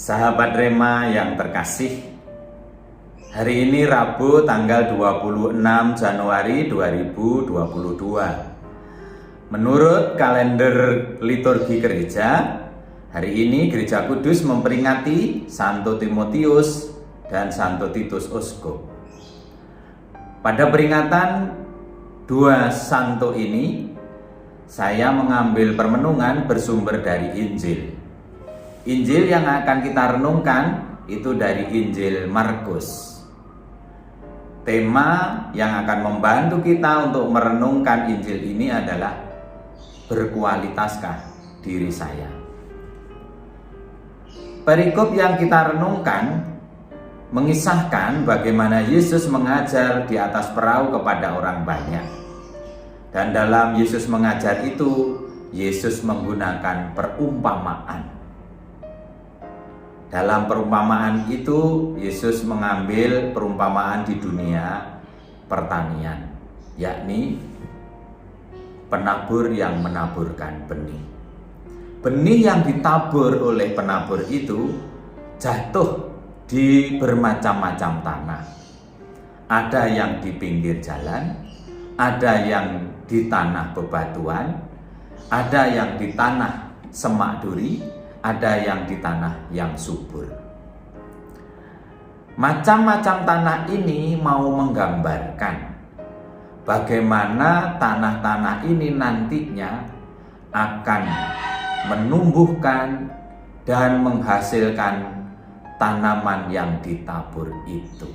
Sahabat Rema yang terkasih, hari ini Rabu tanggal 26 Januari 2022. Menurut kalender liturgi gereja, hari ini Gereja Kudus memperingati Santo Timotius dan Santo Titus Uskup. Pada peringatan dua santo ini, saya mengambil permenungan bersumber dari Injil. Injil yang akan kita renungkan itu dari Injil Markus. Tema yang akan membantu kita untuk merenungkan Injil ini adalah berkualitaskah diri saya. Perikop yang kita renungkan mengisahkan bagaimana Yesus mengajar di atas perahu kepada orang banyak. Dan dalam Yesus mengajar itu, Yesus menggunakan perumpamaan. Dalam perumpamaan itu, Yesus mengambil perumpamaan di dunia pertanian, yakni penabur yang menaburkan benih. Benih yang ditabur oleh penabur itu jatuh di bermacam-macam tanah. Ada yang di pinggir jalan, ada yang di tanah bebatuan, ada yang di tanah semak duri, ada yang di tanah yang subur. Macam-macam tanah ini mau menggambarkan bagaimana tanah-tanah ini nantinya akan menumbuhkan dan menghasilkan tanaman yang ditabur itu.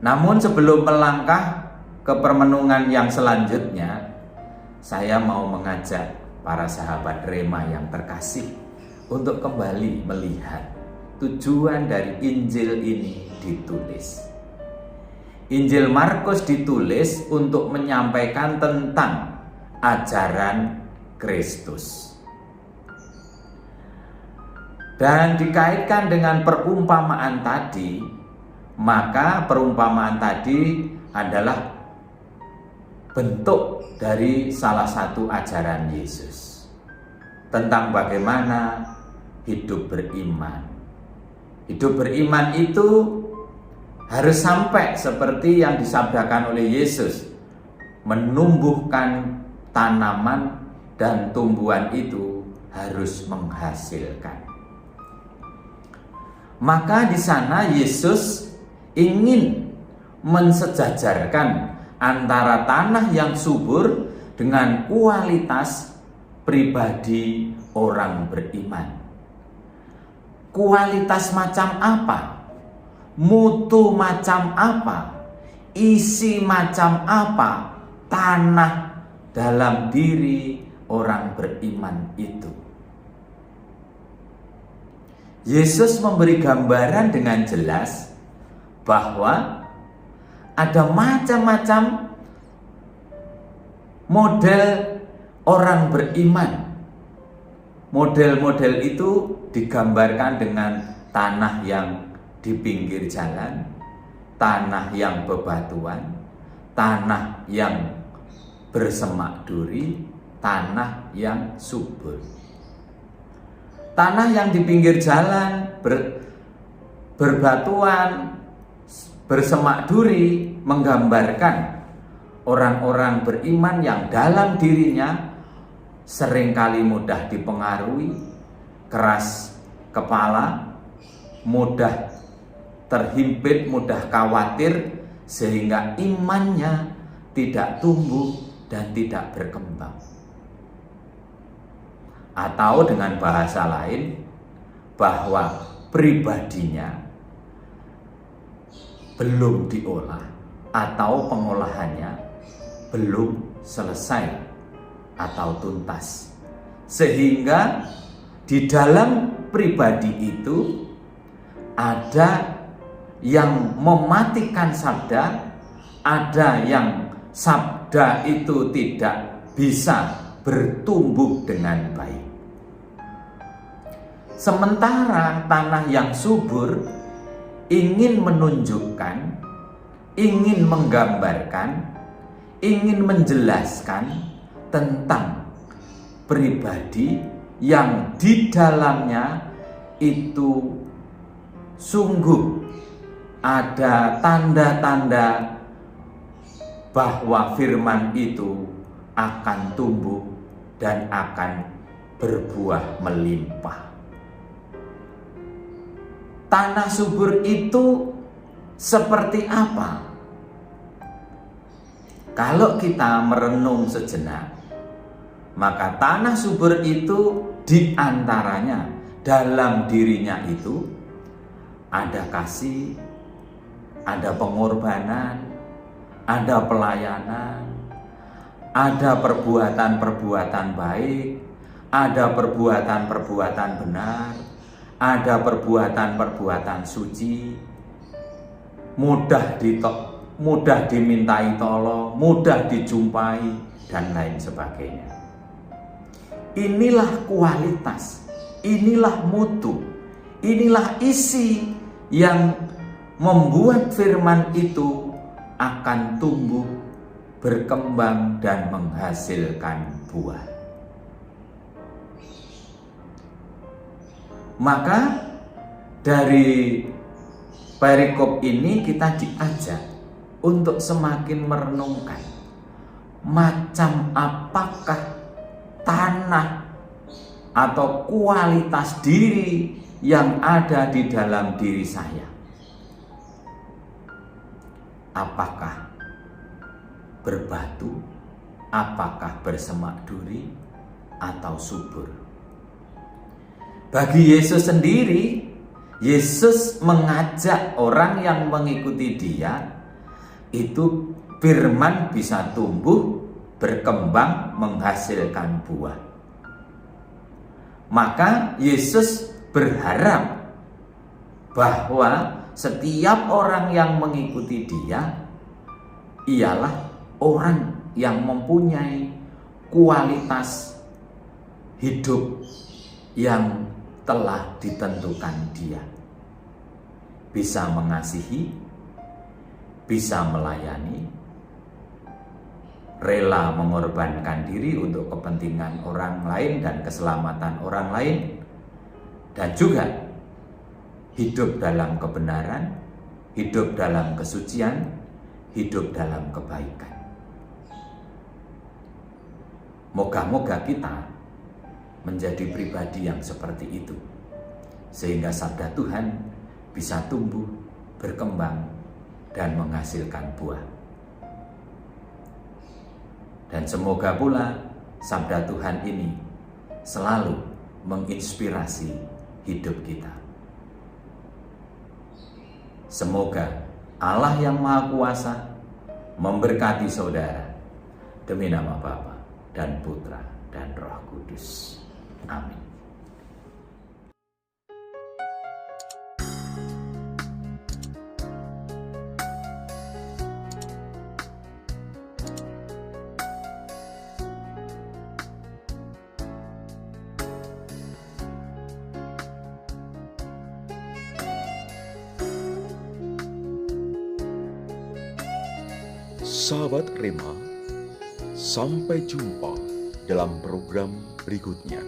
Namun sebelum melangkah ke permenungan yang selanjutnya, saya mau mengajak para sahabat Rema yang terkasih untuk kembali melihat tujuan dari Injil ini ditulis. Injil Markus ditulis untuk menyampaikan tentang ajaran Kristus. Dan dikaitkan dengan perumpamaan tadi, maka perumpamaan tadi adalah bentuk dari salah satu ajaran Yesus tentang bagaimana hidup beriman. Hidup beriman itu harus sampai seperti yang disabdakan oleh Yesus, menumbuhkan tanaman dan tumbuhan itu harus menghasilkan. Maka di sana Yesus ingin mensejajarkan antara tanah yang subur dengan kualitas pribadi orang beriman. Kualitas macam apa? Mutu macam apa? Isi macam apa tanah dalam diri orang beriman itu? Yesus memberi gambaran dengan jelas bahwa ada macam-macam model orang beriman. Model-model itu digambarkan dengan tanah yang di pinggir jalan, tanah yang bebatuan, tanah yang bersemak duri, tanah yang subur. Tanah yang di pinggir jalan, berbatuan, bersemak duri menggambarkan orang-orang beriman yang dalam dirinya seringkali mudah dipengaruhi, keras kepala, mudah terhimpit, mudah khawatir, sehingga imannya tidak tumbuh dan tidak berkembang. Atau dengan bahasa lain, bahwa pribadinya belum diolah atau pengolahannya belum selesai atau tuntas, sehingga di dalam pribadi itu ada yang mematikan sabda, ada yang sabda itu tidak bisa bertumbuh dengan baik. Sementara tanah yang subur ingin menunjukkan, ingin menggambarkan, ingin menjelaskan tentang pribadi yang di dalamnya itu sungguh ada tanda-tanda bahwa firman itu akan tumbuh dan akan berbuah melimpah. Tanah subur itu seperti apa? Kalau kita merenung sejenak, maka tanah subur itu diantaranya dalam dirinya itu ada kasih, ada pengorbanan, ada pelayanan, ada perbuatan-perbuatan baik, ada perbuatan-perbuatan benar, ada perbuatan-perbuatan suci, mudah dimintai tolong, mudah dijumpai, dan lain sebagainya. Inilah kualitas, inilah mutu, inilah isi yang membuat firman itu akan tumbuh, berkembang, dan menghasilkan buah. Maka dari perikop ini kita diajak untuk semakin merenungkan macam apakah tanah atau kualitas diri yang ada di dalam diri saya. Apakah berbatu, apakah bersemak duri, atau subur? Bagi Yesus sendiri, Yesus mengajak orang yang mengikuti Dia itu firman bisa tumbuh, berkembang, menghasilkan buah. Maka Yesus berharap bahwa setiap orang yang mengikuti Dia ialah orang yang mempunyai kualitas hidup yang telah ditentukan Dia. Bisa mengasihi, bisa melayani, rela mengorbankan diri untuk kepentingan orang lain dan keselamatan orang lain, dan juga hidup dalam kebenaran, hidup dalam kesucian, hidup dalam kebaikan. Moga-moga kita menjadi pribadi yang seperti itu, sehingga sabda Tuhan bisa tumbuh, berkembang, dan menghasilkan buah. Dan semoga pula sabda Tuhan ini selalu menginspirasi hidup kita. Semoga Allah yang Maha Kuasa memberkati saudara demi nama Bapa dan Putra dan Roh Kudus. Amin. Sahabat Rema, sampai jumpa dalam program berikutnya.